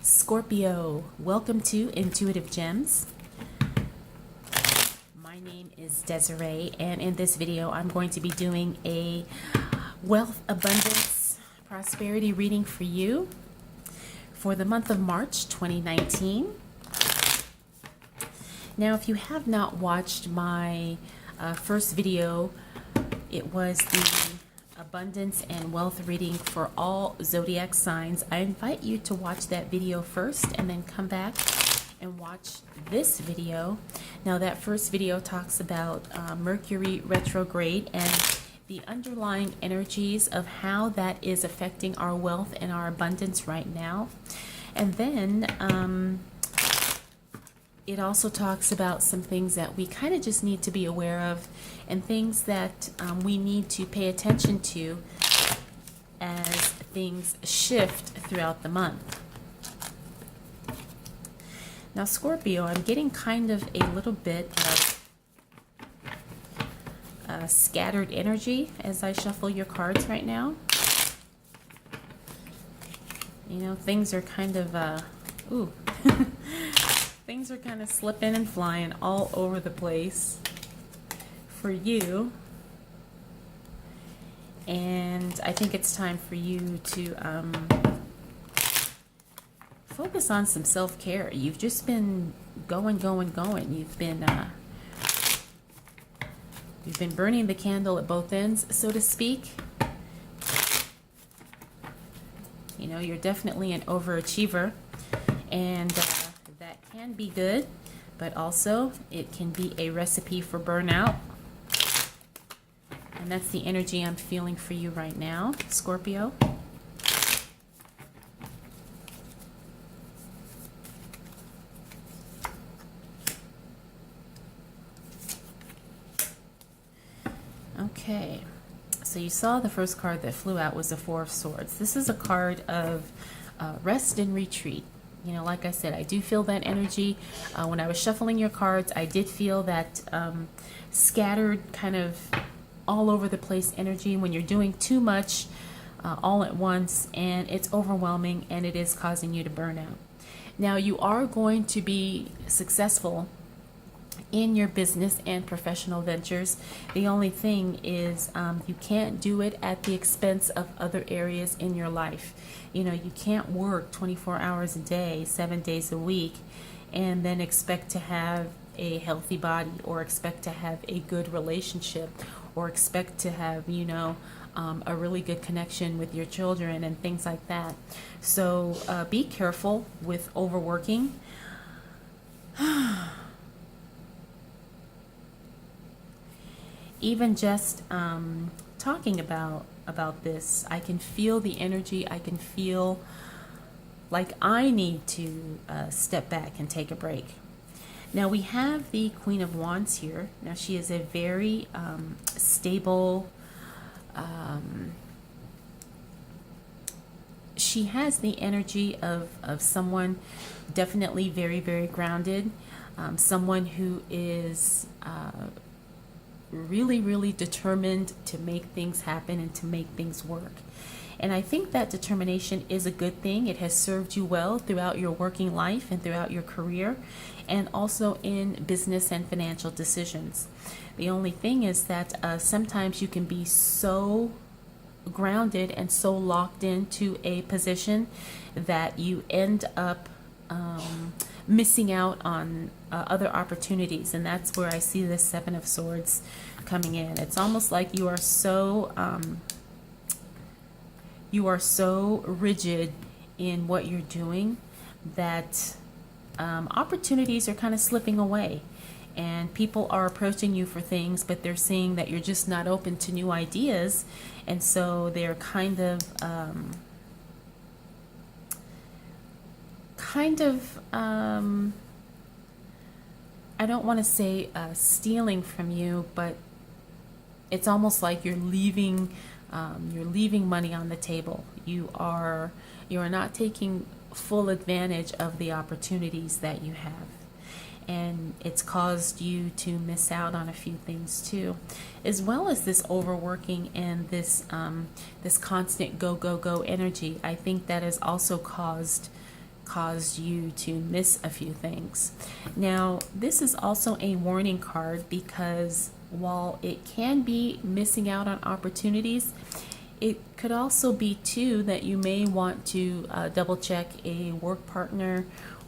Scorpio, welcome to Intuitive Gems. My name is Desiree, and in this video I'm going to be doing a wealth, abundance, prosperity reading for you for the month of March 2019. Now, if you have not watched my first video, it was the abundance and wealth reading for all zodiac signs. I invite you to watch that video first and then come back and watch this video. Now, that first video talks about Mercury retrograde and the underlying energies of how that is affecting our wealth and our abundance right now. And then it also talks about some things that we kind of just need to be aware of and things that we need to pay attention to as things shift throughout the month. Now, Scorpio, I'm getting kind of a little bit of scattered energy as I shuffle your cards right now. You know, things are kind of, things are kind of slipping and flying all over the place for you. And I think it's time for you to focus on some self-care. You've just been going. You've been burning the candle at both ends, so to speak. You know, you're definitely an overachiever, and that can be good, but also it can be a recipe for burnout. And that's the energy I'm feeling for you right now, Scorpio. Okay, so you saw the first card that flew out was the Four of Swords. This is a card of rest and retreat. You know, like I said, I do feel that energy. When I was shuffling your cards, I did feel that scattered, kind of all over the place energy when you're doing too much all at once, and it's overwhelming and it is causing you to burn out. Now, you are going to be successful in your business and professional ventures. The only thing is you can't do it at the expense of other areas in your life. You know, you can't work 24 hours a day, 7 days a week, and then expect to have a healthy body, or expect to have a good relationship, or expect to have, you know, a really good connection with your children and things like that. So be careful with overworking. Even just talking about this, I can feel the energy. I can feel like I need to step back and take a break. Now, we have the Queen of Wands here. Now, she is a very stable, she has the energy of someone definitely very, very grounded, someone who is really, really determined to make things happen and to make things work. And I think that determination is a good thing. It has served you well throughout your working life and throughout your career, and also in business and financial decisions. The only thing is that sometimes you can be so grounded and so locked into a position that you end up missing out on other opportunities. And that's where I see the Seven of Swords coming in. It's almost like you are so rigid in what you're doing that opportunities are kind of slipping away, and people are approaching you for things, but they're seeing that you're just not open to new ideas, and so they're kind of I don't want to say stealing from you, but it's almost like you're leaving money on the table. You are not taking full advantage of the opportunities that you have, and it's caused you to miss out on a few things too, as well as this overworking and this constant go energy. I think that has also caused caused you to miss a few things. Now, this is also a warning card because while it can be missing out on opportunities, it could also be too that you may want to double check a work partner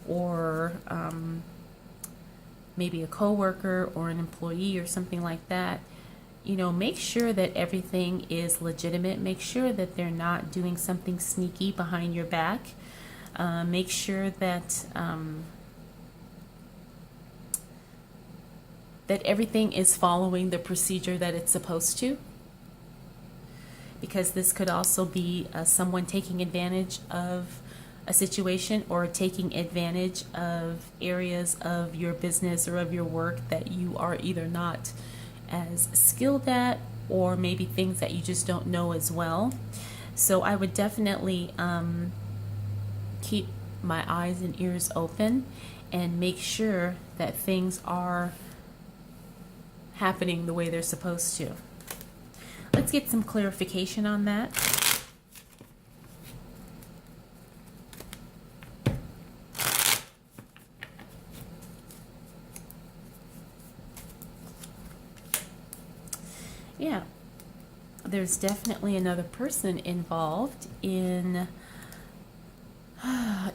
or maybe a coworker or an employee or something like that. You know, make sure that everything is legitimate. Make sure that they're not doing something sneaky behind your back. Make sure that that everything is following the procedure that it's supposed to. Because this could also be someone taking advantage of a situation or taking advantage of areas of your business or of your work that you are either not as skilled at, or maybe things that you just don't know as well. So I would definitely keep my eyes and ears open and make sure that things are happening the way they're supposed to. Let's get some clarification on that. Yeah, there's definitely another person involved in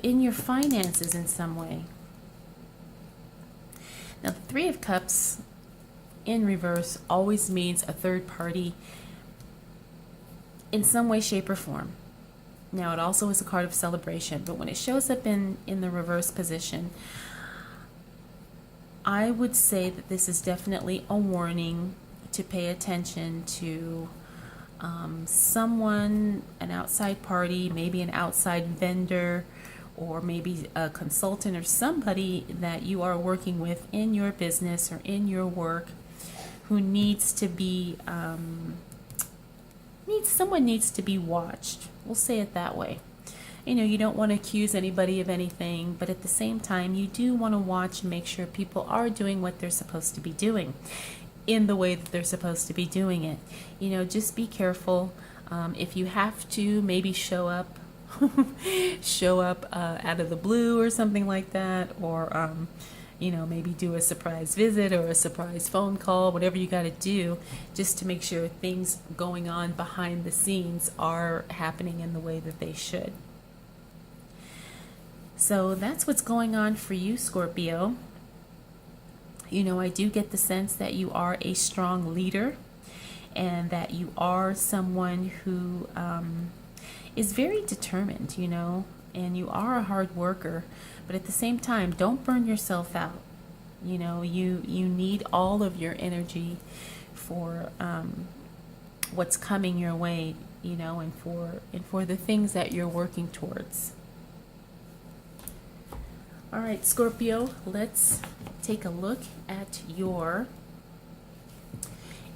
your finances in some way. Now, the Three of Cups in reverse always means a third party in some way, shape, or form. Now, it also is a card of celebration, but when it shows up in the reverse position, I would say that this is definitely a warning to pay attention to someone, an outside party, maybe an outside vendor, or maybe a consultant or somebody that you are working with in your business or in your work who needs to be someone needs to be watched. We'll say it that way. You know, you don't want to accuse anybody of anything, but at the same time, you do want to watch and make sure people are doing what they're supposed to be doing in the way that they're supposed to be doing it. You know, just be careful. If you have to, maybe show up out of the blue or something like that, or you know, maybe do a surprise visit or a surprise phone call, whatever you got to do, just to make sure things going on behind the scenes are happening in the way that they should. So that's what's going on for you, Scorpio. You know, I do get the sense that you are a strong leader and that you are someone who is very determined, you know, and you are a hard worker, but at the same time, don't burn yourself out. You know, you need all of your energy for what's coming your way, you know, and for the things that you're working towards. All right, Scorpio, let's take a look at your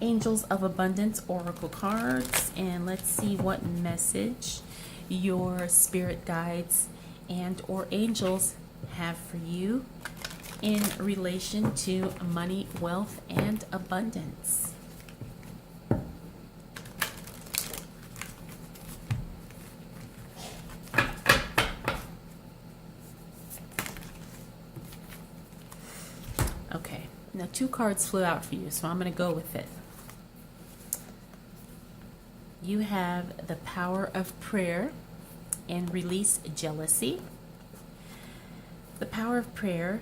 Angels of Abundance Oracle cards, and let's see what message your spirit guides and or angels have for you in relation to money, wealth, and abundance. Okay, now 2 cards flew out for you, so I'm going to go with it. You have the power of prayer and release jealousy. The power of prayer: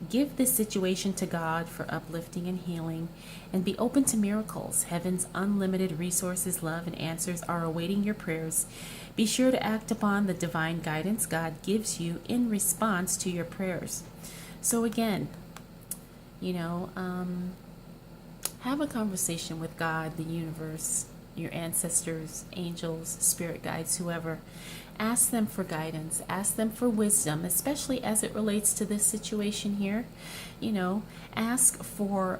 give this situation to God for uplifting and healing, and be open to miracles. Heaven's unlimited resources, love, and answers are awaiting your prayers. Be sure to act upon the divine guidance God gives you in response to your prayers. So again, you know, have a conversation with God, the universe, your ancestors, angels, spirit guides, whoever. Ask them for guidance. Ask them for wisdom, especially as it relates to this situation here. You know, ask for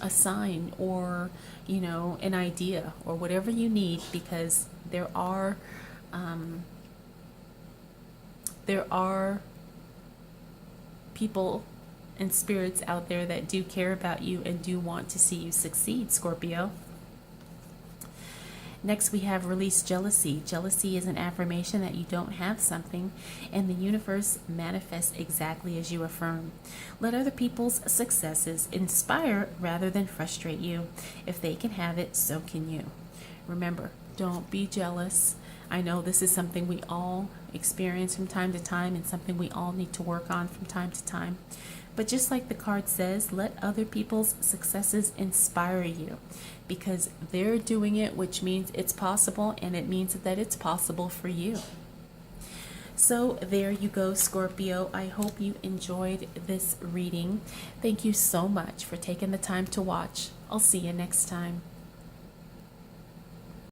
a sign or, you know, an idea or whatever you need, because there are people and spirits out there that do care about you and do want to see you succeed, Scorpio. Next, we have release jealousy. Jealousy is an affirmation that you don't have something, and the universe manifests exactly as you affirm. Let other people's successes inspire rather than frustrate you. If they can have it, so can you. Remember, don't be jealous. I know this is something we all experience from time to time and something we all need to work on from time to time. But just like the card says, let other people's successes inspire you because they're doing it, which means it's possible, and it means that it's possible for you. So there you go, Scorpio. I hope you enjoyed this reading. Thank you so much for taking the time to watch. I'll see you next time.